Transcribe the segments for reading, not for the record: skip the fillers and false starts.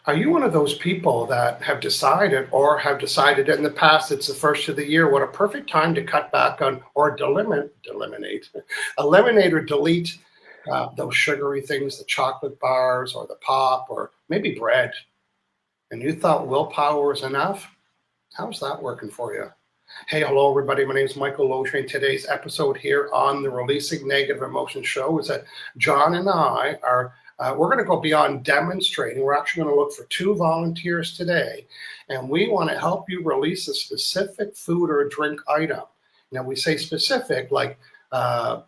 Are you one of those people that have decided in the past it's the first of the year, what a perfect time to cut back on or eliminate or delete those sugary things, the chocolate bars or the pop or maybe bread? And you thought willpower was enough? How's that working for you? Hey, hello, everybody. My name is Michael Lotre. Today's episode here on the Releasing Negative Emotions show is that John and I are we're going to go beyond demonstrating. We're actually going to look for 2 volunteers today, and we want to help you release a specific food or drink item. Now, we say specific, like toast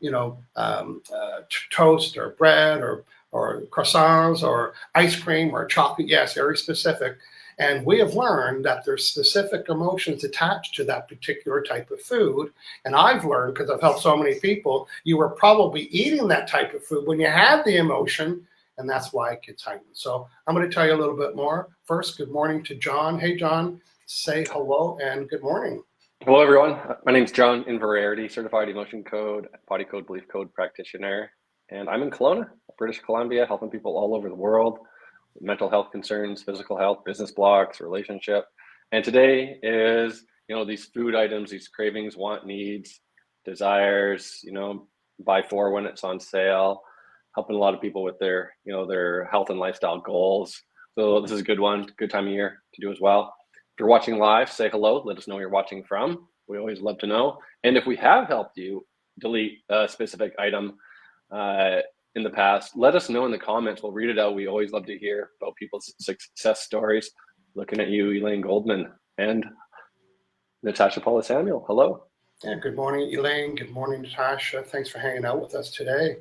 or bread or croissants or ice cream or chocolate. Yes, very specific. And we have learned that there's specific emotions attached to that particular type of food. And I've learned, because I've helped so many people, you were probably eating that type of food when you had the emotion, and that's why it gets heightened. So I'm going to tell you a little bit more. First, good morning to John. Hey, John, say hello and good morning. Hello, everyone. My name's John Inverarity, Certified Emotion Code, Body Code, Belief Code Practitioner. And I'm in Kelowna, British Columbia, helping people all over the world with mental health concerns, physical health, business blocks, relationship. And today is, these food items, these cravings, want, needs, desires, buy 4 when it's on sale, helping a lot of people with their health and lifestyle goals. So this is a good one, good time of year to do as well. If you're watching live, say hello, let us know where you're watching from. We always love to know. And if we have helped you delete a specific item in the past, let us know in the comments. We'll read it out. We always love to hear about people's success stories. Looking at you, Elaine Goldman and Natasha Paula Samuel. Hello. Yeah, good morning, Elaine. Good morning, Natasha. Thanks for hanging out with us today.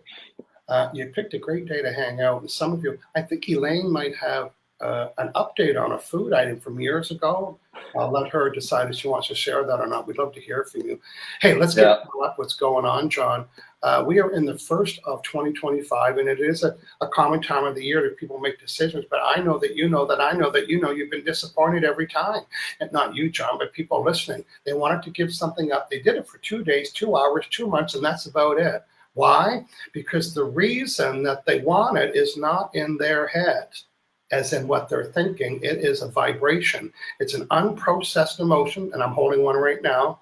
You picked a great day to hang out. And some of you, I think Elaine might have an update on a food item from years ago. I'll let her decide if she wants to share that or not. We'd love to hear from you. Hey, let's get to what's going on, John. We are in the first of 2025, and it is a common time of the year that people make decisions. But I know that you've been disappointed every time. And not you, John, but people listening. They wanted to give something up. They did it for 2 days, 2 hours, 2 months, and that's about it. Why? Because the reason that they want it is not in their head, as in what they're thinking. It is a vibration. It's an unprocessed emotion, and I'm holding one right now.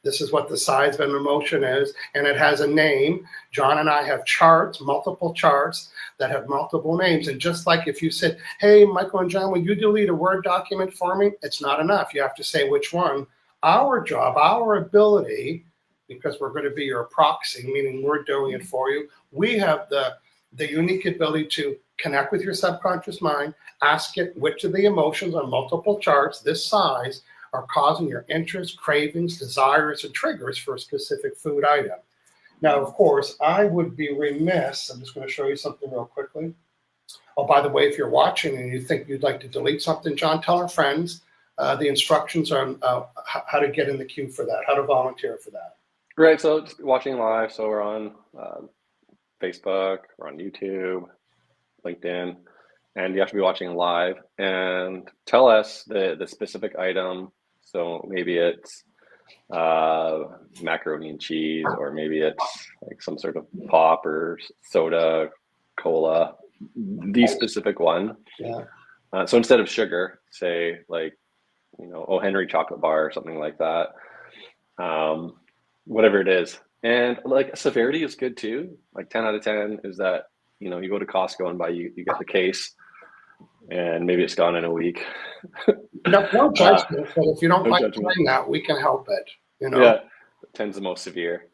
This is what the size of an emotion is, and it has a name. John and I have charts, multiple charts that have multiple names. And just like if you said, hey, Michael and John, will you delete a Word document for me? It's not enough. You have to say which one. Our job, our ability, because we're going to be your proxy, meaning we're doing it for you. We have the unique ability to connect with your subconscious mind, ask it which of the emotions on multiple charts this size are causing your interests, cravings, desires, and triggers for a specific food item. Now, of course, I would be remiss. I'm just going to show you something real quickly. Oh, by the way, if you're watching and you think you'd like to delete something, John, tell our friends the instructions on how to get in the queue for that, how to volunteer for that. Right, so just watching live, so we're on Facebook, we're on YouTube, LinkedIn, and you have to be watching live and tell us the specific item. So maybe it's macaroni and cheese, or maybe it's like some sort of pop or soda, cola, the specific one. Yeah. So instead of sugar, say like, O. Henry chocolate bar or something like that. Whatever it is. And like severity is good too. Like 10 out of 10 is that, you go to Costco and you get the case and maybe it's gone in a week. No judgment, but if you don't like doing that, we can help it, Yeah, 10's the most severe.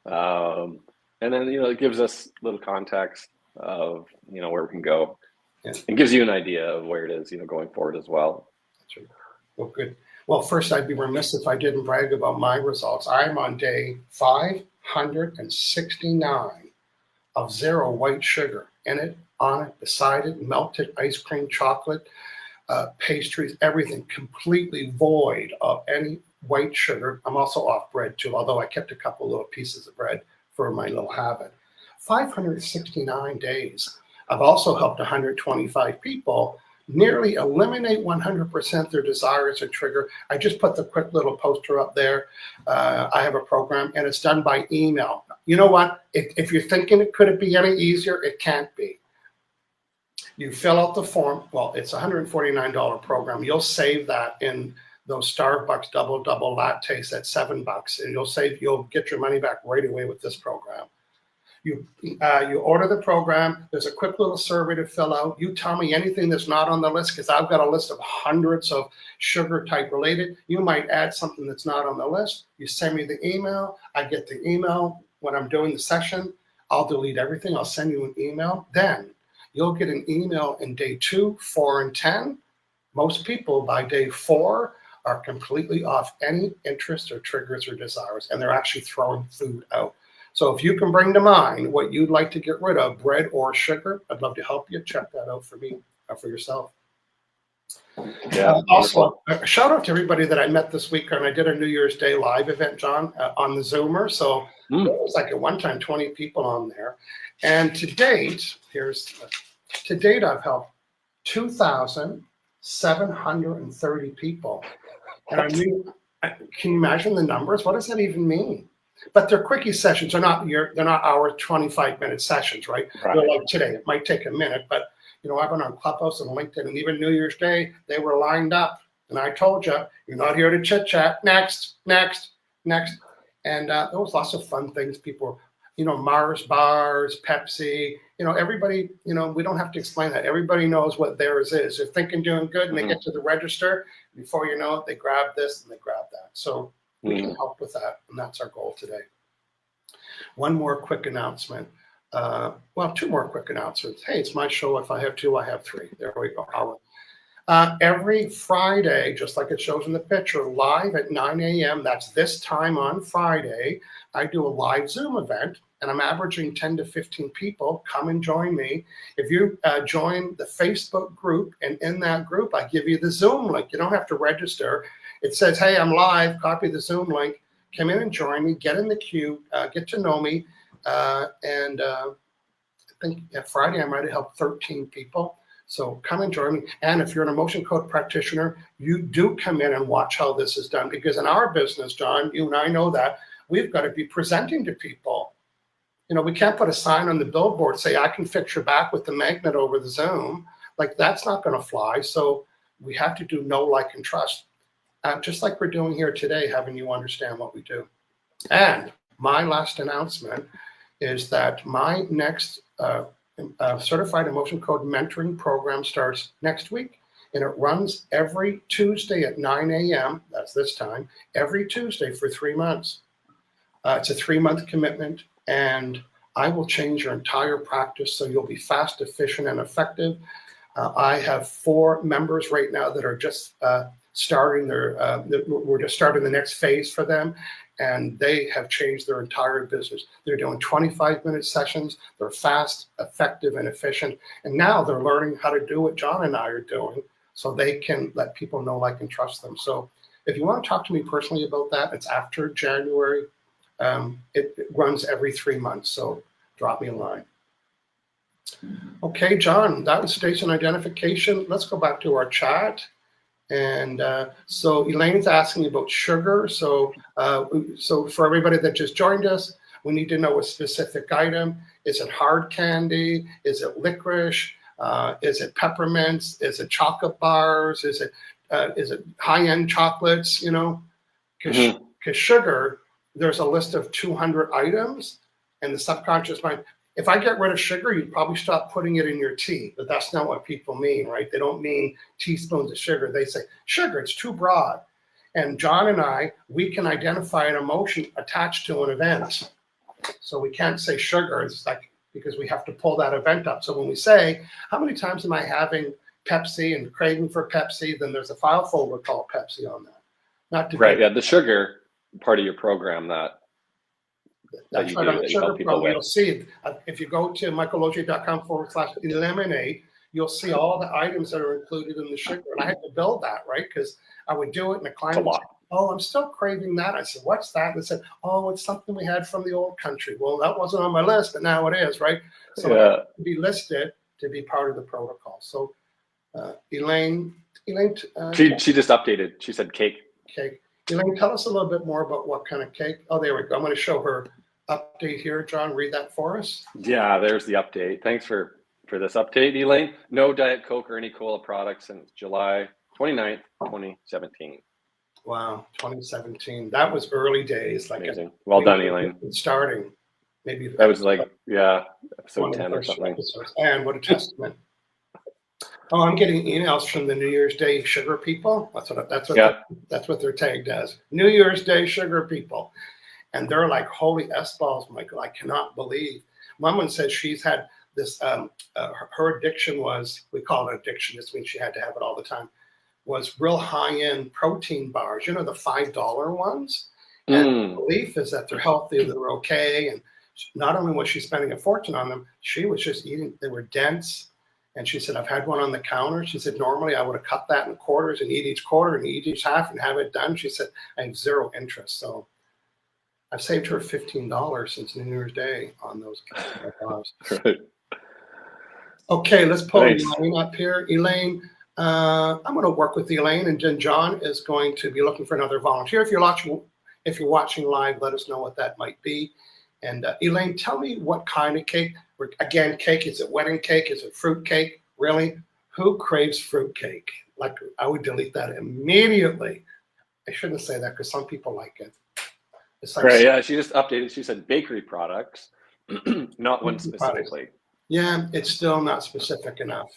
And then, it gives us a little context of, where we can go. Yeah. It gives you an idea of where it is, going forward as well. That's right. Well, good. Well, first, I'd be remiss if I didn't brag about my results. I'm on day 569 of 0 white sugar. In it, on it, beside it, melted ice cream, chocolate, pastries, everything completely void of any white sugar. I'm also off bread too, although I kept a couple little pieces of bread for my little habit. 569 days. I've also helped 125 people nearly eliminate 100% their desires and trigger. I just put the quick little poster up there. I have a program, and it's done by email. You know what? If you're thinking could it be any easier, it can't be. You fill out the form. Well, it's a $149 program. You'll save that in those Starbucks double lattes at $7, and you'll get your money back right away with this program. You order the program. There's a quick little survey to fill out. You tell me anything that's not on the list, because I've got a list of hundreds of sugar type related. You might add something that's not on the list. You send me the email. I get the email when I'm doing the session. I'll delete everything. I'll send you an email. Then you'll get an email in day 2, 4, and 10. Most people by day 4 are completely off any interest or triggers or desires, and they're actually throwing food out. So if you can bring to mind what you'd like to get rid of, bread or sugar, I'd love to help you. Check that out for me, for yourself. Yeah. Also, a shout out to everybody that I met this week, and I did a New Year's Day live event, John, on the Zoomer. So there was like at one time 20 people on there. And to date, I've helped 2,730 people. And I mean, can you imagine the numbers? What does that even mean? But they're quickie sessions. They're not hour 25-minute sessions, right? They're like today. It might take a minute, but I've been on Clubhouse and LinkedIn, and even New Year's Day, they were lined up. And I told you, you're not here to chit chat. Next. And there was lots of fun things. People, Mars bars, Pepsi. Everybody. We don't have to explain that. Everybody knows what theirs is. They're thinking doing good, and they get to the register. Before you know it, they grab this and they grab that. So we can help with that, and that's our goal today. One more quick announcement. Well, 2 more quick announcements. Hey, it's my show. If I have 2, I have 3. There we go. Every Friday, just like it shows in the picture, live at 9 a.m., that's this time on Friday, I do a live Zoom event, and I'm averaging 10 to 15 people. Come and join me. If you join the Facebook group, and in that group, I give you the Zoom link. You don't have to register. It says, hey, I'm live. Copy the Zoom link. Come in and join me. Get in the queue. Get to know me. And I think Friday I might have helped 13 people. So come and join me. And if you're an emotion code practitioner, you do come in and watch how this is done. Because in our business, John, you and I know that, we've got to be presenting to people. We can't put a sign on the billboard, say, I can fix your back with the magnet over the Zoom. Like, that's not going to fly. So we have to do know, like, and trust. Just like we're doing here today, having you understand what we do. And my last announcement is that my next Certified Emotion Code Mentoring program starts next week, and it runs every Tuesday at 9 a.m. That's this time, every Tuesday for 3 months. It's a 3-month commitment, and I will change your entire practice so you'll be fast, efficient, and effective. I have 4 members right now that are just starting we're just starting the next phase for them, and they have changed their entire business. They're doing 25-minute sessions. They're fast, effective, and efficient. And now they're learning how to do what John and I are doing so they can let people know, like, and trust them. So if you want to talk to me personally about that, it's after January. It runs every 3 months, so drop me a line. Okay, John, that was station identification. Let's go back to our chat. And so Elaine's asking about sugar. So for everybody that just joined us, we need to know a specific item. Is it hard candy? Is it licorice? Is it peppermints? Is it chocolate bars? Is it high-end chocolates? Because sugar, there's a list of 200 items, and the subconscious mind. If I get rid of sugar, you'd probably stop putting it in your tea, but that's not what people mean, right? They don't mean teaspoons of sugar. They say, sugar, it's too broad. And John and I, we can identify an emotion attached to an event. So we can't say sugar, it's like, because we have to pull that event up. So when we say, how many times am I having Pepsi and craving for Pepsi, then there's a file folder called Pepsi on that. Not to right, yeah, the sugar part of your program That's right. On the sugar program, you'll see, if you go to michaellogier.com/eliminate, you'll see all the items that are included in the sugar. And I had to build that, right? Because I would do it, and the client would say, oh, I'm still craving that. I said, what's that? And they said, oh, it's something we had from the old country. Well, that wasn't on my list, but now it is, right? So it has to be listed to be part of the protocol. So Elaine, she just updated. She said cake. Cake. Elaine, tell us a little bit more about what kind of cake. Oh, there we go. I'm going to show her update here. John, read that for us. Yeah, there's the update. Thanks for for this update, Elaine. No Diet Coke or any cola products since July 29th, 2017. Wow, 2017. That was early days. Like amazing. Well done, Elaine. Starting, maybe that was like episode 10 or something. Episodes. And what a testament. Oh, I'm getting emails from the New Year's Day sugar people. That's what they're tagged as. New Year's Day sugar people. And they're like, holy S-balls, Michael, I cannot believe. One said she's had this, her addiction was, we call it addiction, this means she had to have it all the time, was real high-end protein bars, the $5 ones. And the belief is that they're healthy, they're okay. And not only was she spending a fortune on them, she was just eating, they were dense. And she said, I've had one on the counter. She said, normally I would have cut that in quarters and eat each quarter and eat each half and have it done. She said, I have zero interest. So I've saved her $15 since New Year's Day on those bars. Right. Okay, let's pull Elaine up here. Elaine, I'm going to work with Elaine, and then John is going to be looking for another volunteer. If you're watching live, let us know what that might be. And Elaine, tell me what kind of cake. Again, cake, is it wedding cake? Is it fruit cake? Really? Who craves fruit cake? Like, I would delete that immediately. I shouldn't say that because some people like it. It's like, right, yeah, she just updated. She said bakery products, not one specifically. Yeah, it's still not specific enough.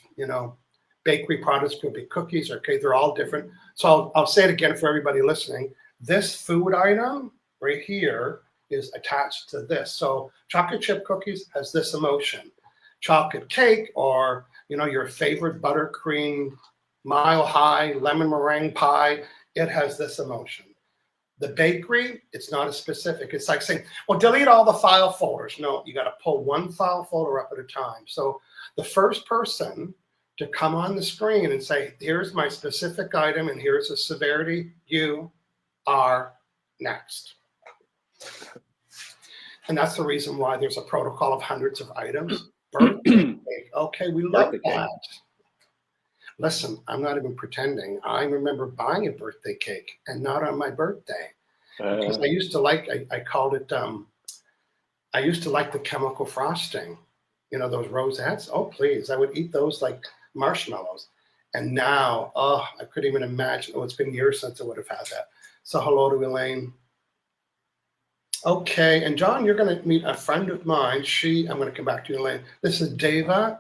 Bakery products could be cookies or cake. They're all different. So I'll say it again for everybody listening. This food item right here is attached to this. So chocolate chip cookies has this emotion. Chocolate cake, or your favorite buttercream, mile high lemon meringue pie, it has this emotion. The bakery, it's not as specific. It's like saying, well, delete all the file folders. No, you got to pull one file folder up at a time. So the first person to come on the screen and say, here's my specific item and here's the severity, you are next. And that's the reason why there's a protocol of hundreds of items. Birthday cake. Okay, we love that. Listen, I'm not even pretending. I remember buying a birthday cake and not on my birthday. Because I used to like, I called it, I used to like the chemical frosting. Those rosettes. Oh, please. I would eat those like marshmallows. And now, I couldn't even imagine. Oh, it's been years since I would have had that. So hello to Elaine. Okay, and John, you're going to meet a friend of mine. I'm going to come back to you, Elaine. This is Deva.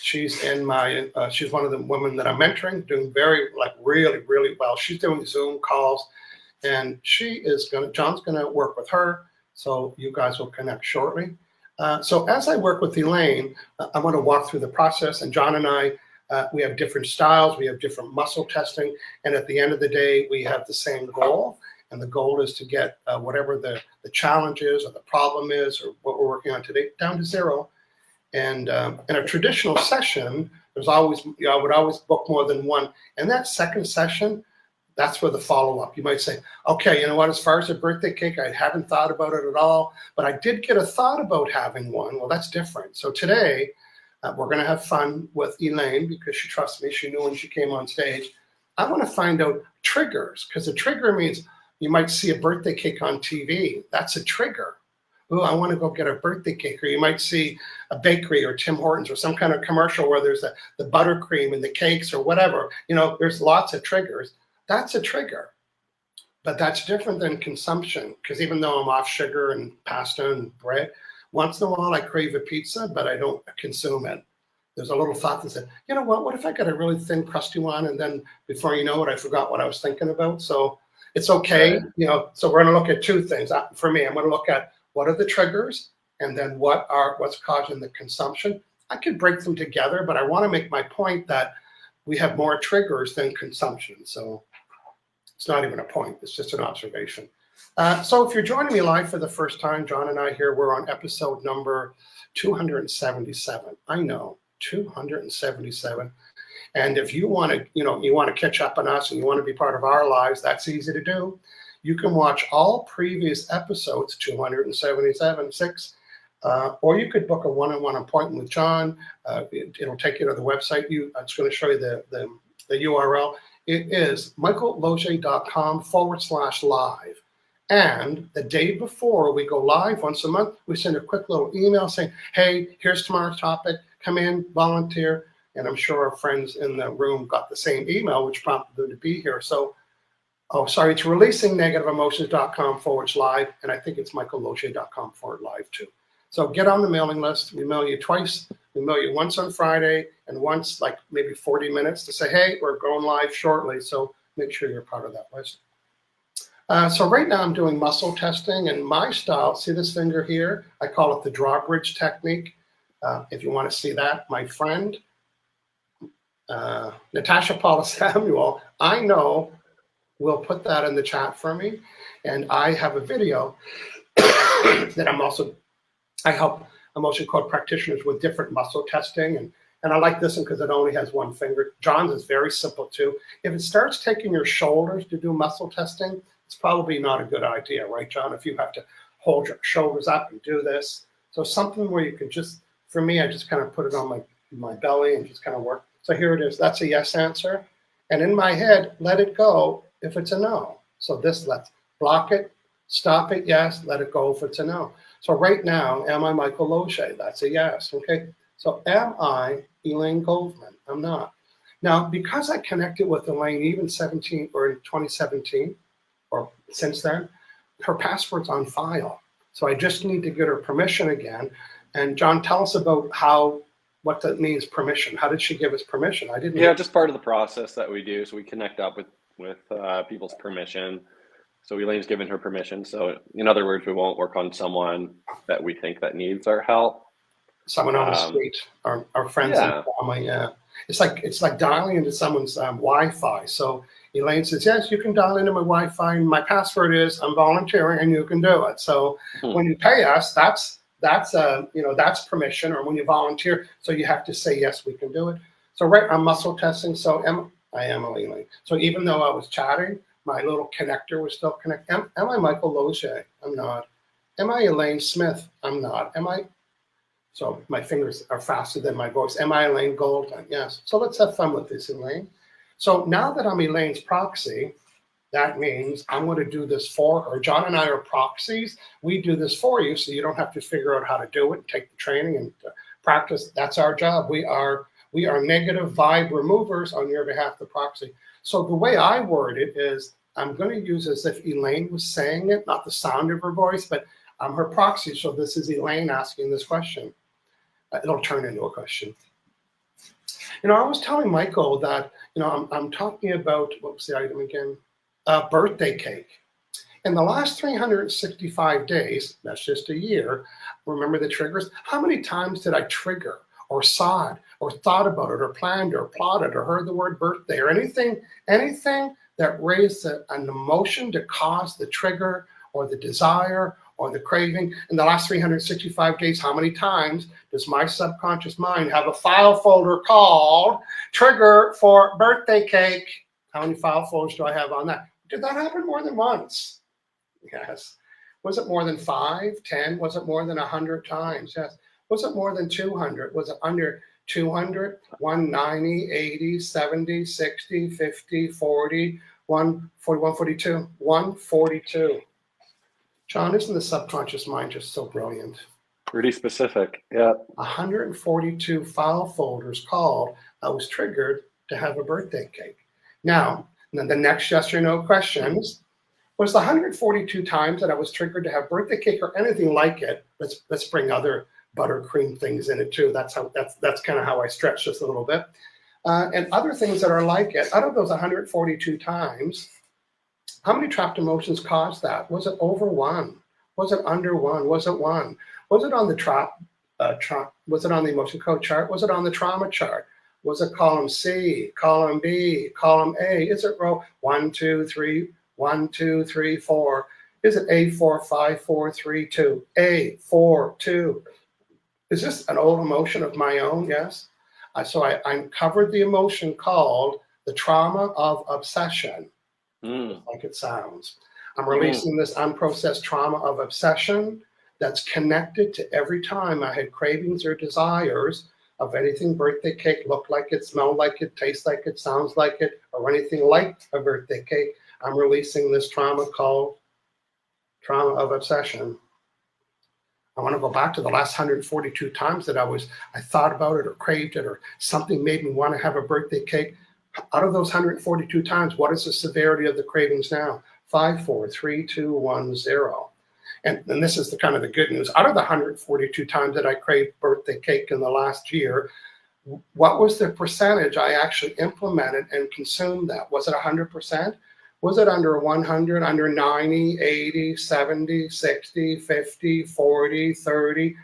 She's she's one of the women that I'm mentoring, doing really, really well. She's doing Zoom calls, and John's going to work with her. So you guys will connect shortly. So as I work with Elaine, I want to walk through the process, and John and I, we have different styles, we have different muscle testing, and at the end of the day, we have the same goal. And the goal is to get whatever the challenge is or the problem is or what we're working on today down to zero. And in a traditional session, I would always book more than one. And that second session, that's where the follow-up. You might say, okay, you know what, as far as a birthday cake, I haven't thought about it at all, but I did get a thought about having one. Well, that's different. So today, we're going to have fun with Elaine because she trusts me. She knew when she came on stage. I want to find out triggers, because a trigger means you might see a birthday cake on TV. That's a trigger. Oh, I want to go get a birthday cake. Or you might see a bakery or Tim Hortons or some kind of commercial where there's the buttercream and the cakes or whatever. There's lots of triggers. That's a trigger. But that's different than consumption, because even though I'm off sugar and pasta and bread, once in a while I crave a pizza, but I don't consume it. There's a little thought that said, you know what if I got a really thin, crusty one, and then before you know it, I forgot what I was thinking about. So it's okay, so we're going to look at two things. For me, I'm going to look at what are the triggers and then what's causing the consumption. I could break them together, but I want to make my point that we have more triggers than consumption. So it's not even a point. It's just an observation. So if you're joining me live for the first time, John and I here, we're on episode number 277. I know, 277. And if you want to, catch up on us and you want to be part of our lives, that's easy to do. You can watch all previous episodes, 277, 6, or you could book a one-on-one appointment with John. It'll take you to the website. It's going to show you the URL. It is michaelloge.com/live. And the day before we go live once a month, we send a quick little email saying, hey, here's tomorrow's topic. come in, volunteer, and I'm sure our friends in the room got the same email, which prompted them to be here. So, it's releasingNegativeEmotions.com/live, and I think it's michaelloche.com/live too. So get on the mailing list. We mail you twice. We mail you once on Friday and once, like maybe 40 minutes to say, hey, we're going live shortly. So make sure you're part of that list. So right now I'm doing muscle testing, and my style, see this finger here? I call it the drawbridge technique. If you want to see that, my friend, Natasha Paula Samuel, I know will put that in the chat for me. And I have a video that I help emotion code practitioners with different muscle testing. And I like this one because it only has one finger. John's is very simple too. If it starts taking your shoulders to do muscle testing, it's probably not a good idea, right, John? If you have to hold your shoulders up and do this. So something where you can just, for me, I just kind of put it on my belly and just kind of work. So here it is. That's a yes answer. And in my head, let it go if it's a no. So this, let's block it, stop it, yes, let it go if it's a no. So right now, am I Michael Loche? That's a yes, okay? So am I Elaine Goldman? I'm not. Now, because I connected with Elaine even 2017, or since then, her password's on file. So I just need to get her permission again. And John, tell us about what that means, permission. How did she give us permission? I didn't. Yeah, just part of the process that we do. So we connect up with people's permission. So Elaine's given her permission. So in other words, we won't work on someone that we think that needs our help. Someone on the street, our friends and family. Yeah, it's like dialing into someone's Wi-Fi. So Elaine says, yes, you can dial into my Wi-Fi. And my password is I'm volunteering, and you can do it. So when you pay us, that's permission, or when you volunteer. So you have to say yes, we can do it. So right, I'm muscle testing. So I am Elaine. So even though I was chatting, my little connector was still connected. Am I Michael Loche? I'm not. Am I Elaine Smith? I'm not. Am I? So my fingers are faster than my voice. Am I Elaine Goldman? Yes. So let's have fun with this, Elaine. So now that I'm Elaine's proxy, that means I'm going to do this for her. John and I are proxies. We do this for you, so you don't have to figure out how to do it, take the training and practice. That's our job. We are negative vibe removers on your behalf, the proxy. So the way I word it is I'm going to use as if Elaine was saying it, not the sound of her voice, but I'm her proxy. So this is Elaine asking this question. It'll turn into a question. I was telling Michael that, I'm talking about, what was the item again? Birthday cake. In the last 365 days, that's just a year, remember the triggers? How many times did I trigger or saw it or thought about it or planned or plotted or heard the word birthday or anything that raised an emotion to cause the trigger or the desire or the craving? In the last 365 days, how many times does my subconscious mind have a file folder called trigger for birthday cake? How many file folders do I have on that? Did that happen more than once? Yes. Was it more than 5, 10? Was it more than 100 times? Yes. Was it more than 200? Was it under 200? 190, 80, 70, 60, 50, 40, 140, 142? 142. John, isn't the subconscious mind just so brilliant? Pretty specific, yeah. 142 file folders called I was triggered to have a birthday cake. Now, the next yes or no questions was the 142 times that I was triggered to have birthday cake or anything like it. Let's bring other buttercream things in it too. That's kind of how I stretch this a little bit. And other things that are like it. Out of those 142 times, how many trapped emotions caused that? Was it over 1? Was it under 1? Was it 1? Was it on the was it on the emotion code chart? Was it on the trauma chart? Was it column C, column B, column A? Is it row 1, 2, 3, 1, 2, 3, 4? Is it A4, 5, 4, 3, 2? A4, 2. Is this an old emotion of my own? Yes. So I uncovered the emotion called the trauma of obsession, like it sounds. I'm releasing this unprocessed trauma of obsession that's connected to every time I had cravings or desires of anything birthday cake, look like it, smell like it, taste like it, sounds like it, or anything like a birthday cake. I'm releasing this trauma called trauma of obsession. I want to go back to the last 142 times that I thought about it or craved it or something made me want to have a birthday cake. Out of those 142 times, what is the severity of the cravings now? 5, 4, 3, 2, 1, 0. And this is the kind of the good news. Out of the 142 times that I craved birthday cake in the last year, what was the percentage I actually implemented and consumed that? Was it 100%? Was it under 100, under 90, 80, 70, 60, 50, 40, 30?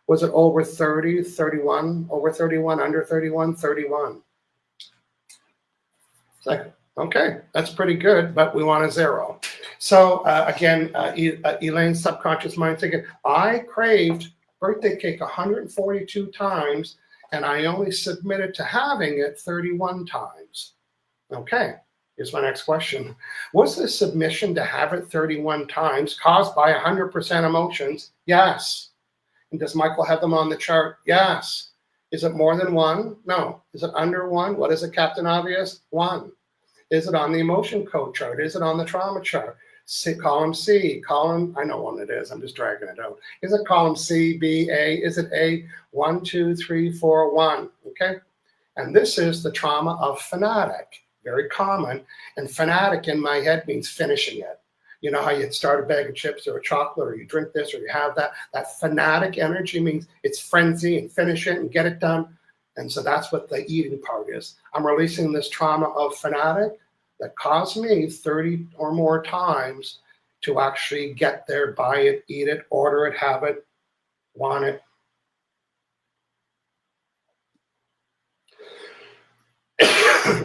Was it over 30, 31, over 31, under 31, 31? It's like, okay, that's pretty good, but we want a 0. So again, Elaine's subconscious mind thinking, I craved birthday cake 142 times, and I only submitted to having it 31 times. Okay. Here's my next question. Was the submission to have it 31 times caused by 100% emotions? Yes. And does Michael have them on the chart? Yes. Is it more than 1? No. Is it under 1? What is it, Captain Obvious? 1. Is it on the emotion code chart? Is it on the trauma chart? Column C, column, I know what it is, I'm just dragging it out. Is it column C, B, A? Is it A? 1, 2, 3, 4, 1. Okay. And this is the trauma of fanatic. Very common, and fanatic in my head means finishing it. You know how you start a bag of chips or a chocolate, or you drink this, or you have that. That fanatic energy means it's frenzy and finish it and get it done. And so that's what the eating part is. I'm releasing this trauma of fanatic that caused me 30 or more times to actually get there, buy it, eat it, order it, have it, want it.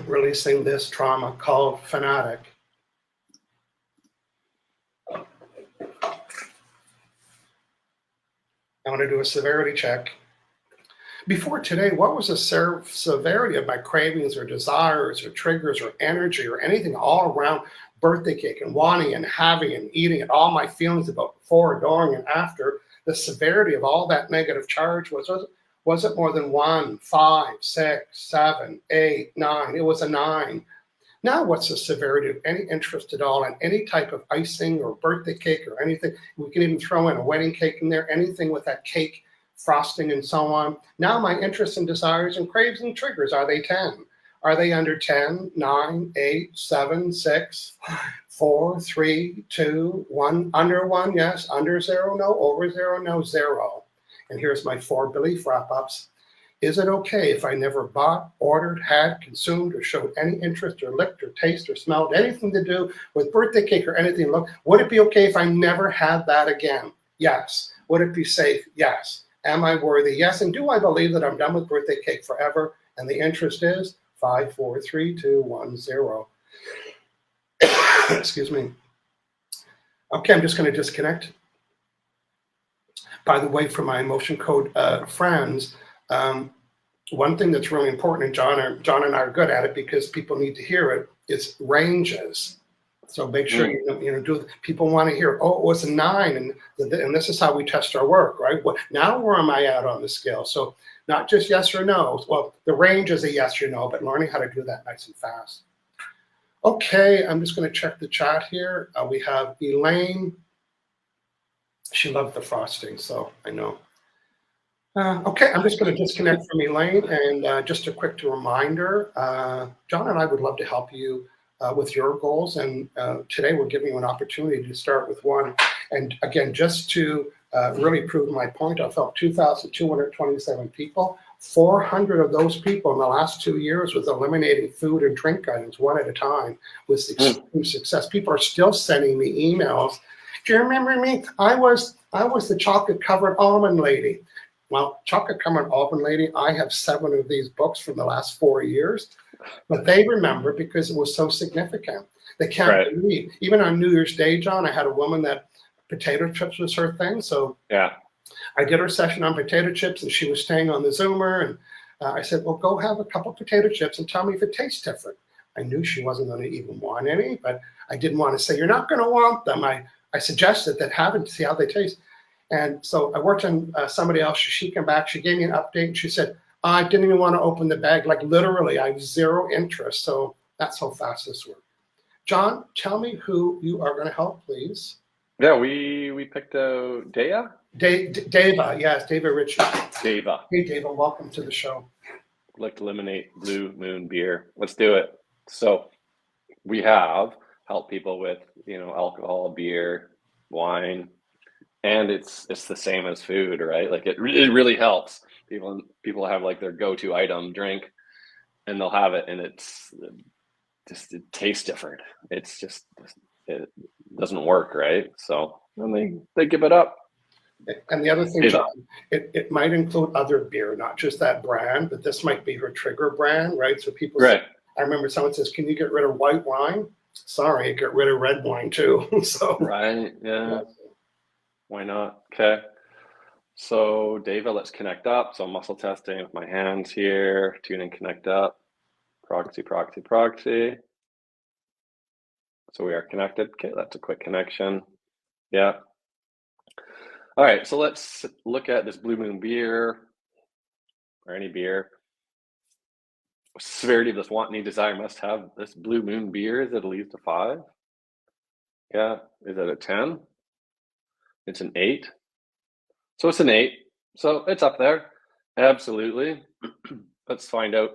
Releasing this trauma called fanatic. I want to do a severity check. Before today, what was the severity of my cravings or desires or triggers or energy or anything all around birthday cake and wanting and having and eating and all my feelings about before, during, and after? The severity of all that negative charge was it more than 1, 5, 6, 7, 8, 9? It was a 9. Now, what's the severity of any interest at all in any type of icing or birthday cake or anything? We can even throw in a wedding cake in there, anything with that cake, frosting, and so on. Now, my interests and desires and craves and triggers, are they 10? Are they under 10, 9, 8, 7, 6, 4, 3, 2, 1? Under 1, yes. Under 0, no. Over 0, no. 0. And here's my 4 belief wrap-ups. Is it okay if I never bought, ordered, had, consumed, or showed any interest or licked or tasted or smelled anything to do with birthday cake or anything? Look, would it be okay if I never had that again? Yes. Would it be safe? Yes. Am I worthy? Yes. And do I believe that I'm done with birthday cake forever? And the interest is 5, 4, 3, 2, 1, 0. Excuse me. Okay, I'm just going to disconnect. By the way, for my emotion code friends, one thing that's really important, and John and I are good at it because people need to hear it, is ranges. So make sure people want to hear, oh, it was a 9, and this is how we test our work, right? Well, now where am I at on the scale? So not just yes or no. Well, the range is a yes or no, but learning how to do that nice and fast. Okay, I'm just going to check the chat here. We have Elaine. She loved the frosting, so I know. Okay, I'm just going to disconnect from Elaine, and just a quick reminder, John and I would love to help you with your goals, and today we're giving you an opportunity to start with one. And again, just to really prove my point, I've helped 2,227 people. 400 of those people in the last 2 years was eliminating food and drink items one at a time with extreme success. People are still sending me emails. Do you remember me? I was the chocolate covered almond lady. Well, chocolate covered almond lady, I have 7 of these books from the last 4 years, but they remember because it was so significant. They can't believe. Even on New Year's Day, John, I had a woman that potato chips was her thing. So yeah, I did her session on potato chips, and she was staying on the Zoomer, and I said, well, go have a couple potato chips and tell me if it tastes different. I knew she wasn't going to even want any, but I didn't want to say, you're not going to want them. I suggested that have it to see how they taste. And so I worked on somebody else. She came back. She gave me an update. And she said, I didn't even want to open the bag. Like literally, I have 0 interest. So that's how fast this worked. John, tell me who you are going to help, please. Yeah, we picked out Dea. Dava, yes, Dava Ritchie. Dava. Hey, Dava, welcome to the show. I'd like to eliminate Blue Moon beer. Let's do it. So we have helped people with, alcohol, beer, wine, and it's the same as food, right? Like it really helps. People have like their go-to item drink, and they'll have it, and it tastes different. It doesn't work, right? So then they give it up. And the other thing, John, it might include other beer, not just that brand, but this might be her trigger brand, right? So people say, I remember someone says, can you get rid of white wine? Sorry, get rid of red wine too. So right, yeah. Why not? Okay. So David, let's connect up. So muscle testing with my hands here, tune and connect up. Proxy. So we are connected. Okay, that's a quick connection. Yeah. All right, so let's look at this Blue Moon beer, or any beer. Severity of this want, need, desire, must have. This Blue Moon beer, is it at least a 5? Yeah. Is it a 10? It's an 8. So it's an 8. So it's up there. Absolutely. Let's find out.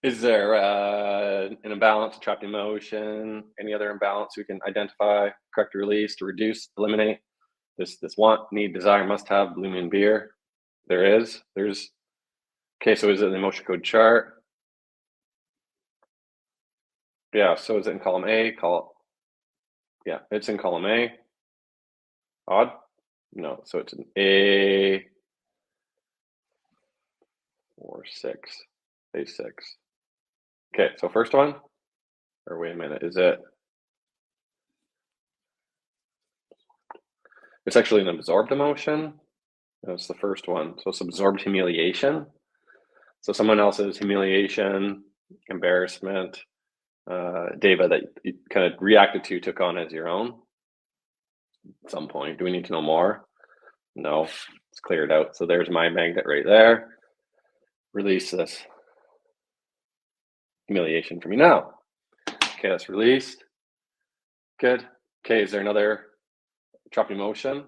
Is there an imbalance, a trapped emotion, any other imbalance we can identify, correct or release, to reduce, eliminate this want, need, desire, must have, Blue Moon beer? There's, okay, so is it an emotion code chart? Yeah, so is it in column A? Yeah, it's in column A. Odd? No, so it's an A 4, 6, A6. Okay, so first one, or wait a minute, is it? It's actually an absorbed emotion. That's the first one. So it's absorbed humiliation. So someone else's humiliation, embarrassment, Dava, that you kind of reacted to, took on as your own at some point. Do we need to know more? No, it's cleared out. So there's my magnet right there. Release this humiliation from you now. Okay, that's released. Good. Okay, is there another trapped emotion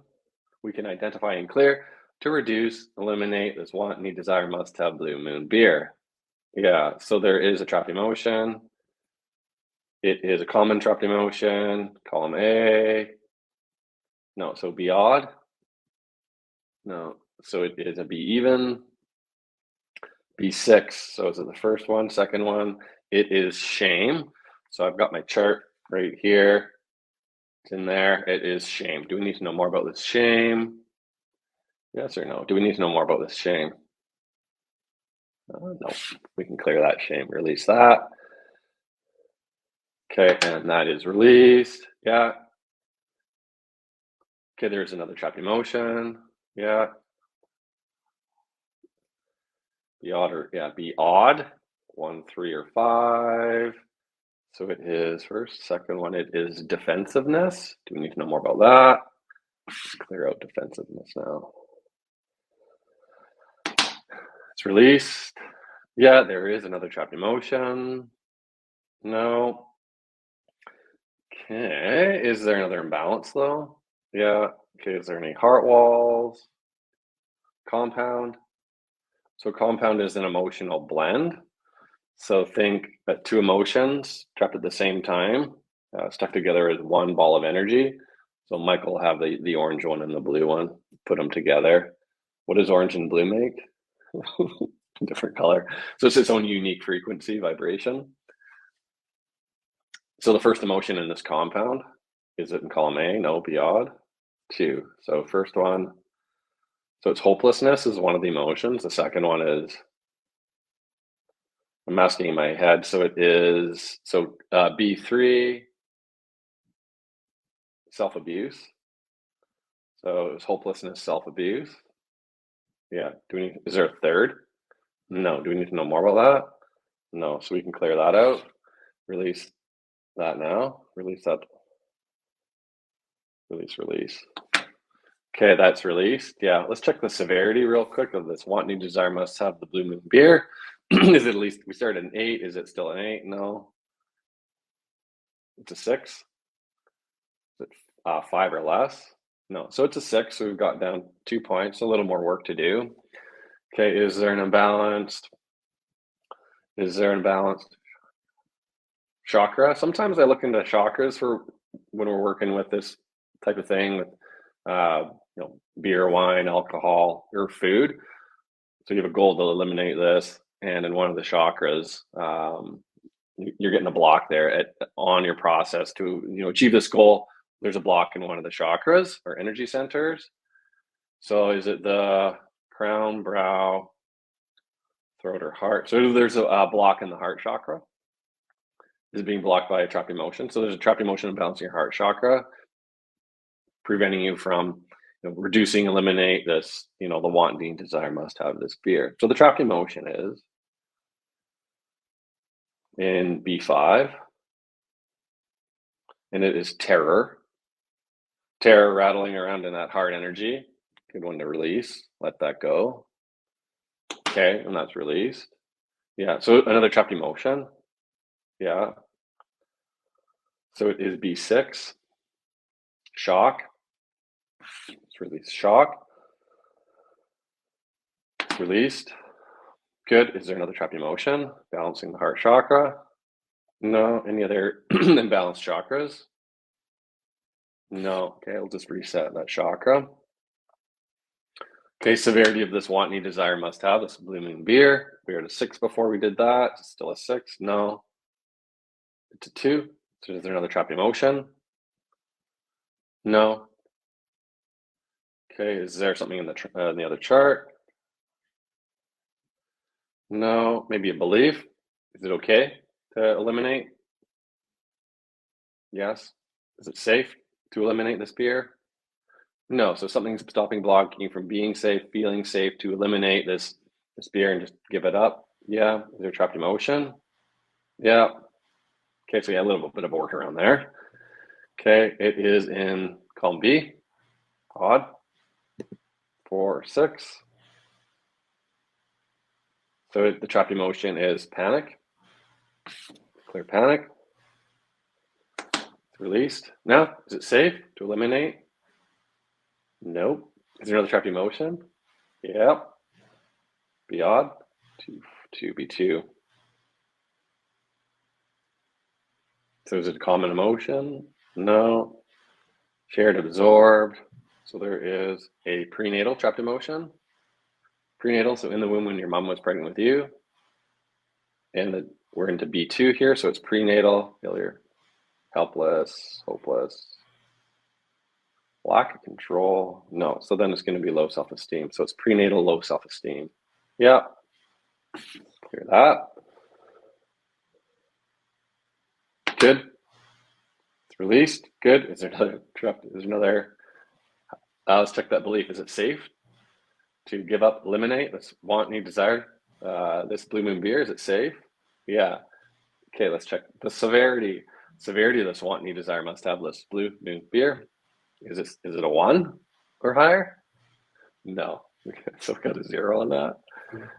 we can identify and clear to reduce, eliminate this want, need, desire, must have, Blue Moon beer? Yeah, so there is a trapped emotion. It is a common trapped emotion, column A. No, so be odd. No, so it is a be even. B6, so is it the first one, second one? It is shame. So I've got my chart right here. It's in there. It is shame. Do we need to know more about this shame? Yes or no? Do we need to know more about this shame? No, we can clear that shame, release that. Okay, and that is released. Yeah. Okay, there's another trapped emotion. Yeah. Be odd, or yeah, be odd. 1, 3, or 5. So it is first, second one, it is defensiveness. Do we need to know more about that? Let's clear out defensiveness now. It's released. Yeah, there is another trapped emotion. No. Okay, is there another imbalance though? Yeah. Okay, is there any heart walls? Compound. So compound is an emotional blend. So think that 2 emotions trapped at the same time, stuck together as one ball of energy. So Michael will have the orange one and the blue one, put them together. What does orange and blue make? Different color. So it's its own unique frequency, vibration. So the first emotion in this compound, is it in column A? No, be odd. 2. So first one, so it's hopelessness is one of the emotions. The second one is, I'm asking in my head, so it is, so B3, self-abuse. So it was hopelessness, self-abuse. Yeah, is there a third? No, do we need to know more about that? No, so we can clear that out. Release that now, release that, release. Okay, that's released. Yeah, let's check the severity real quick of this want, need, desire, must have, the Blue Moon beer. Is it at least, we started an 8, is it still an 8? No. It's a 6. Is it 5 or less? No. So it's a 6. So we've got down 2 points, a little more work to do. Okay, is there an imbalanced chakra? Sometimes I look into chakras for when we're working with this type of thing with beer, wine, alcohol, or food. So you have a goal to eliminate this, and in one of the chakras, you're getting a block there on your process to achieve this goal. There's a block in one of the chakras or energy centers. So is it the crown, brow, throat, or heart? So there's a block in the heart chakra. Is being blocked by a trapped emotion. So there's a trapped emotion imbalance in your heart chakra, preventing you from reducing, eliminate this, the want, need, desire, must have, this fear. So the trapped emotion is in B5, and it is terror. Terror rattling around in that heart energy. Good one to release. Let that go. Okay, and that's released. Yeah, so another trapped emotion. Yeah. So it is B6. Shock. Let's release shock. It's released. Good. Is there another trapped emotion? Balancing the heart chakra. No. Any other imbalanced chakras? No. Okay, I'll just reset that chakra. Okay, severity of this want, need, desire, must have. This blooming beer. We were at a 6 before we did that. It's still a 6. No. It's a 2. So is there another trapped emotion? No. Okay, is there something in the other chart? No. Maybe a belief. Is it okay to eliminate? Yes. Is it safe to eliminate this beer? No. So something's stopping, blocking you from being safe, feeling safe to eliminate this beer and just give it up. Yeah. Is there trapped emotion? Yeah. Okay, so yeah, a little bit of a workaround there. Okay, it is in column B. Odd. 4, 6. So the trapped emotion is panic. Clear panic. It's released. Now, is it safe to eliminate? Nope. Is there another trapped emotion? Yep. Be odd. 2, B2. So is it a common emotion? No. Shared, absorbed. So there is a prenatal trapped emotion. Prenatal, so in the womb when your mom was pregnant with you. And we're into B2 here, so it's prenatal, failure, helpless, hopeless, lack of control. No, so then it's going to be low self-esteem. So it's prenatal, low self-esteem. Yeah, clear that. Good. It's released. Good. Is there another trapped? Is there another? Let's check that belief. Is it safe to give up, eliminate this want, need, desire? This blue moon beer, is it safe? Yeah. Okay, let's check the severity. Severity of this want, need, desire, must have list. Blue moon beer. Is it a 1 or higher? No. So we got a 0 on that.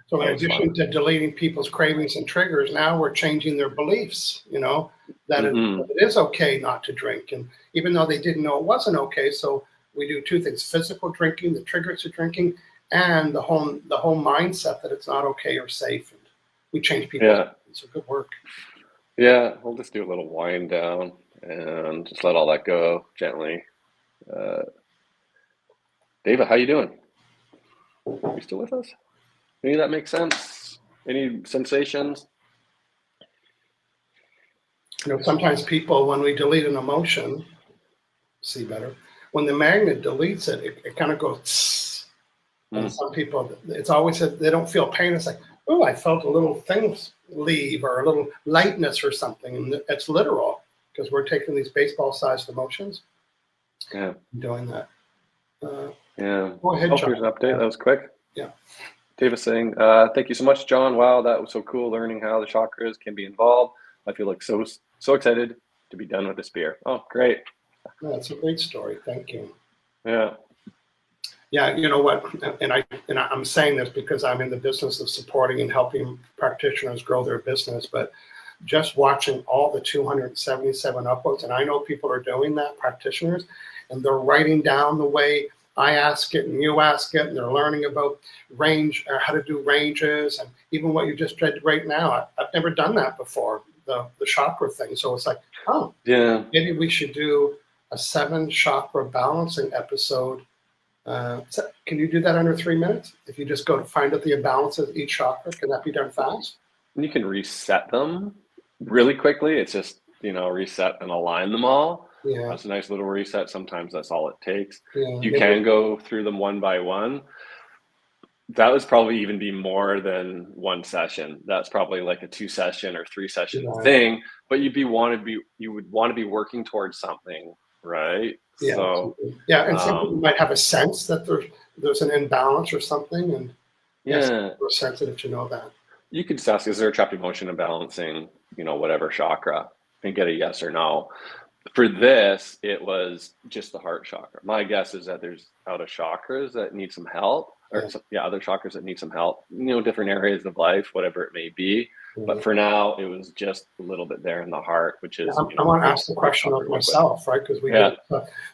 So in addition to deleting people's cravings and triggers, now we're changing their beliefs, that it is okay not to drink. And even though they didn't know it wasn't okay, so we do 2 things: physical drinking, the triggers to drinking, and the whole mindset that it's not okay or safe. And we change people. Yeah. So good work. Yeah, we'll just do a little wind down and just let all that go gently. David, how you doing? Are you still with us? Any of that make sense? Any sensations? Sometimes people, when we delete an emotion, see better, when the magnet deletes it, it kind of goes tss. And some people, it's always that they don't feel pain. It's like, oh, I felt a little thing leave or a little lightness or something. And it's literal because we're taking these baseball-sized emotions. Yeah. Doing that. Yeah. Go ahead, John. Here's an update. That was quick. Yeah. David's saying, thank you so much, John. Wow, that was so cool learning how the chakras can be involved. I feel like so excited to be done with this beer. Oh, great. Yeah, that's a great story. Thank you. Yeah. Yeah, you know what? And I'm saying this because I'm in the business of supporting and helping practitioners grow their business. But just watching all the 277 uploads. And I know people are doing that, practitioners, and they're writing down the way I ask it and you ask it, and they're learning about range, or how to do ranges, and even what you just did right now. I've never done that before, the chakra thing. So it's like, oh, Yeah. maybe we should do a 7 chakra balancing episode. Can you do that under 3 minutes? If you just go to find out the imbalances of each chakra, can that be done fast? You can reset them really quickly. It's just, reset and align them all. Yeah. That's a nice little reset. Sometimes that's all it takes. Yeah, You can go through them one by one. That would probably even be more than one session. That's probably like a 2-session or 3-session thing, but you would want to be working towards something, right? Yeah. So, and some people might have a sense that there's an imbalance or something, and we're sensitive to know that. You could just ask, is there a trapped emotion imbalancing, whatever chakra, and get a yes or no. For this, it was just the heart chakra. My guess is that there's other chakras that need some help, or other chakras that need some help, different areas of life, whatever it may be. But for now, it was just a little bit there in the heart, which is. I want to ask the question of myself, right? Because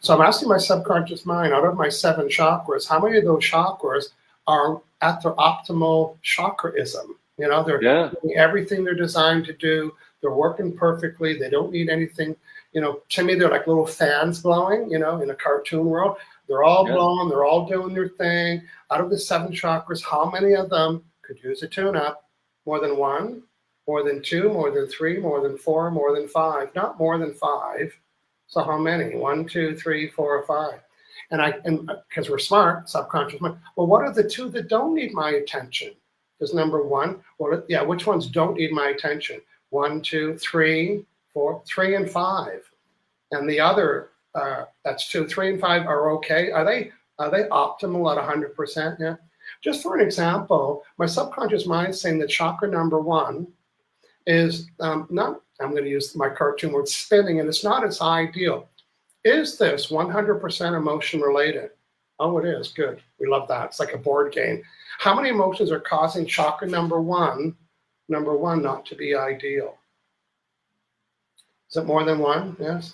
so I'm asking my subconscious mind, out of my 7 chakras, how many of those chakras are at their optimal chakraism? They're doing everything they're designed to do. They're working perfectly. They don't need anything. To me, they're like little fans blowing, in a cartoon world. They're all blowing. They're all doing their thing. Out of the 7 chakras, how many of them could use a tune-up? More than 1? More than 2? More than 3? More than 4? More than 5? Not more than 5. So how many? 1, 2, 3, 4, 5. And because we're smart, subconscious mind. Well, what are the 2 that don't need my attention? Because number 1, which ones don't need my attention? 1, 2, 3, 4, 3 and 5. And the other, that's 2, 3 and 5 are okay. Are they optimal at 100%? Yeah. Just for an example, my subconscious mind is saying that chakra number 1 is not, I'm going to use my cartoon word, spinning, and it's not its ideal. Is this 100% emotion related? Oh, it is. Good. We love that. It's like a board game. How many emotions are causing chakra number one not to be ideal? Is it more than 1? Yes.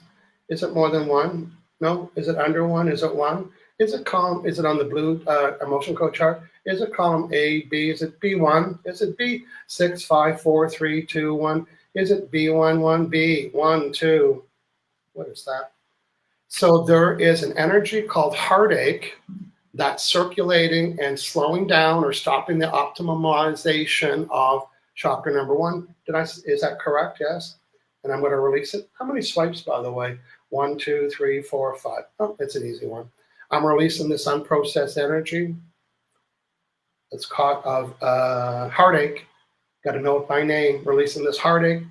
Is it more than 1? No. Is it under 1? Is it 1? Is it column? Is it on the blue emotion code chart? Is it column A, B? Is it B1? Is it B? 6, 5, 4, 3, 2, 1? Is it B1, 1B, 1, 2? What is that? So there is an energy called heartache that's circulating and slowing down or stopping the optimization of chakra number 1. Is that correct? Yes. And I'm going to release it. How many swipes, by the way? 1, 2, 3, 4, 5. Oh, it's an easy one. I'm releasing this unprocessed energy. It's caught of heartache. Got to know it by name. Releasing this heartache.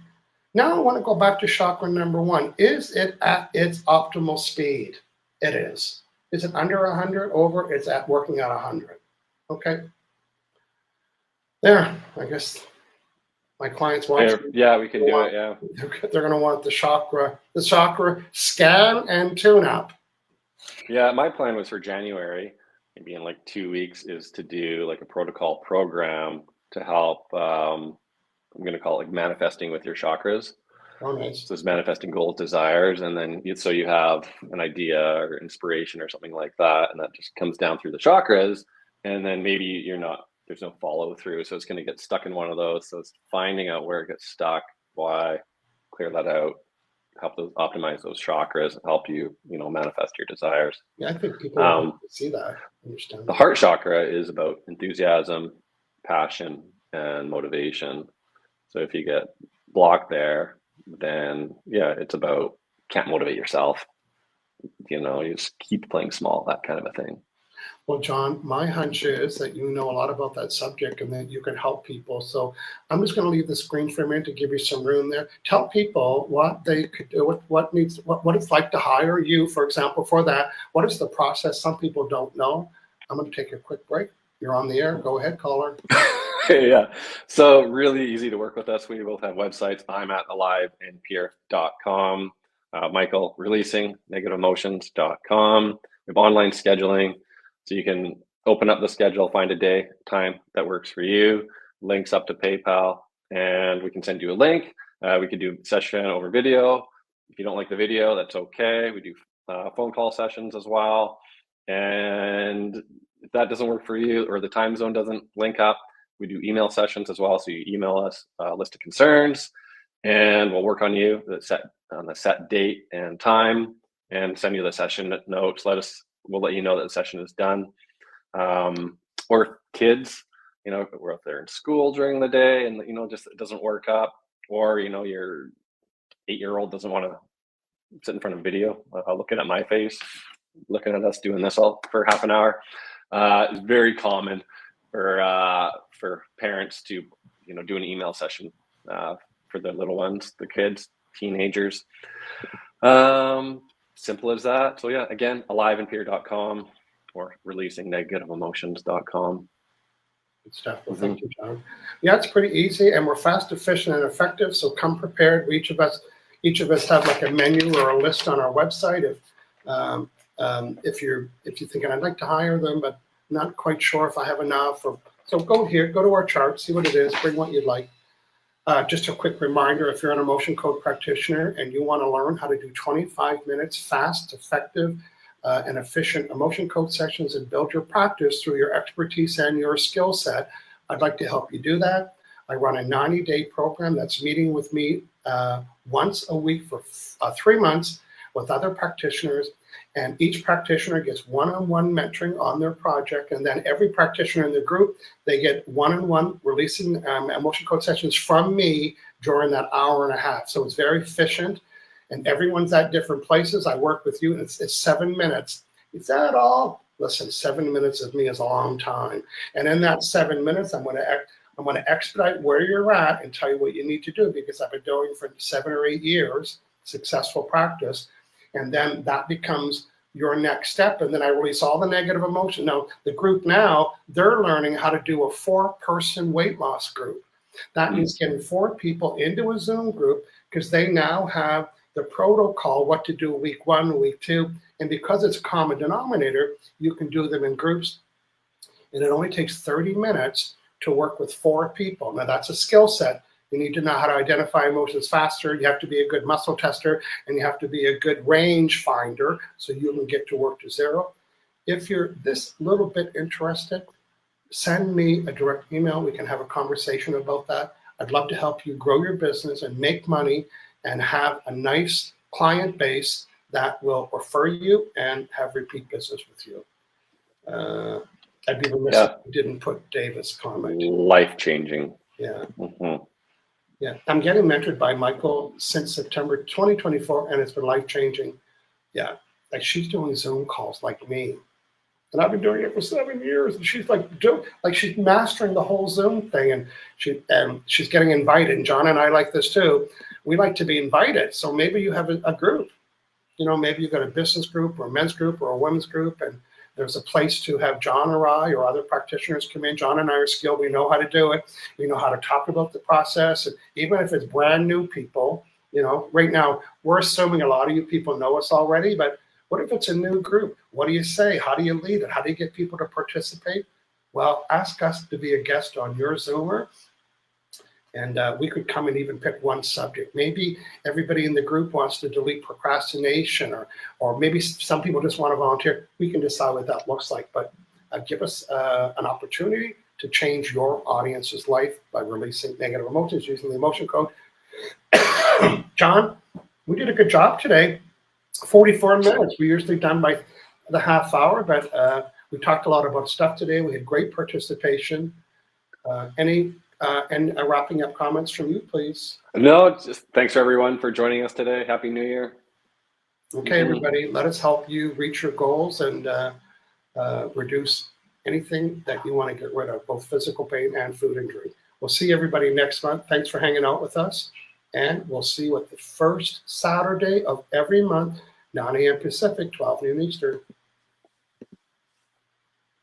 Now I want to go back to chakra number 1. Is it at its optimal speed? It is. Is it under 100? Over? It's at working at 100. Okay. There. I guess my clients want. Yeah, we can do it. Yeah. They're going to want the chakra scan and tune up. Yeah, my plan was for January, maybe in like 2 weeks, is to do like a protocol program to help. I'm going to call it like manifesting with your chakras. Oh, nice. So it's manifesting goals, desires, and then so you have an idea or inspiration or something like that, and that just comes down through the chakras, and then maybe there's no follow through, so it's going to get stuck in one of those. So it's finding out where it gets stuck, why, clear that out, help optimize those chakras, and help you, manifest your desires. Yeah, I think people see that, understand. The heart chakra is about enthusiasm, passion, and motivation. So if you get blocked there, then it's about can't motivate yourself. You just keep playing small, that kind of a thing. Well, John, my hunch is that you know a lot about that subject and that you can help people. So I'm just going to leave the screen for a minute to give you some room there. Tell people what they could do, what it's like to hire you, for example, for that. What is the process? Some people don't know. I'm going to take a quick break. You're on the air. Go ahead, caller. Yeah. So really easy to work with us. We both have websites. I'm at aliveandpure.com. Michael, releasing negativeemotions.com. We have online scheduling. So you can open up the schedule, find a day, time that works for you, links up to PayPal, and we can send you a link. We could do a session over video. If you don't like the video, that's okay. We do phone call sessions as well. And if that doesn't work for you or the time zone doesn't link up, we do email sessions as well. So you email us a list of concerns, and we'll work on you on the set date and time, and send you the session notes. We'll let you know that the session is done. Or kids, we're up there in school during the day, and just it doesn't work up, or your 8-year-old doesn't want to sit in front of video looking at my face, looking at us doing this all for half an hour. It's very common for parents to do an email session for the little ones, the kids, teenagers. Simple as that. So yeah, again, aliveandpeer.com or releasingnegativeemotions.com. Good stuff. Well, thank you, John. Yeah, it's pretty easy, and we're fast, efficient, and effective. So come prepared. Each of us have like a menu or a list on our website. If you're thinking I'd like to hire them, but not quite sure if I have enough, so go to our chart, see what it is, bring what you'd like. Just a quick reminder: if you're an emotion code practitioner and you want to learn how to do 25 minutes fast, effective, and efficient emotion code sessions and build your practice through your expertise and your skill set, I'd like to help you do that. I run a 90-day program that's meeting with me once a week for 3 months with other practitioners, and each practitioner gets one-on-one mentoring on their project, and then every practitioner in the group, they get one-on-one releasing emotion code sessions from me during that hour and a half. So it's very efficient, and everyone's at different places. I work with you, and it's 7 minutes. Is that all? Listen, 7 minutes of me is a long time, and in that 7 minutes, I'm going to expedite where you're at and tell you what you need to do, because I've been doing for 7 or 8 years, successful practice. And then that becomes your next step. And then I release all the negative emotion. Now, the group now, they're learning how to do a 4-person weight loss group. That means getting 4 people into a Zoom group, because they now have the protocol, what to do week 1, week 2. And because it's a common denominator, you can do them in groups. And it only takes 30 minutes to work with 4 people. Now, that's a skill set. You need to know how to identify emotions faster. You have to be a good muscle tester, and you have to be a good range finder so you can get to work to 0. If you're this little bit interested, send me a direct email. We can have a conversation about that. I'd love to help you grow your business and make money and have a nice client base that will refer you and have repeat business with you. I'd be remiss if I didn't put David's comment. Life-changing. Yeah. Mm-hmm. Yeah, I'm getting mentored by Michael since September 2024, and it's been life-changing. Yeah, like she's doing Zoom calls like me, and I've been doing it for 7 years. And she's she's mastering the whole Zoom thing, and she's getting invited. And John and I like this too. We like to be invited. So maybe you have a group. Maybe you've got a business group or a men's group or a women's group, and there's a place to have John or I or other practitioners come in. John and I are skilled. We know how to do it. We know how to talk about the process. And even if it's brand new people, right now, we're assuming a lot of you people know us already, but what if it's a new group? What do you say? How do you lead it? How do you get people to participate? Well, ask us to be a guest on your Zoomer, and we could come and even pick one subject. Maybe everybody in the group wants to delete procrastination, or maybe some people just want to volunteer. We can decide what that looks like, but give us an opportunity to change your audience's life by releasing negative emotions using the emotion code. John, we did a good job today. 44 minutes. We're usually done by the half hour, but we talked a lot about stuff today. We had great participation. Any wrapping up comments from you, please? No, just thanks everyone for joining us today. Happy New Year. Okay, everybody, let us help you reach your goals and reduce anything that you want to get rid of, both physical pain and food injury. We'll see everybody next month. Thanks for hanging out with us. And we'll see you at the first Saturday of every month, 9 a.m. Pacific, 12 noon Eastern.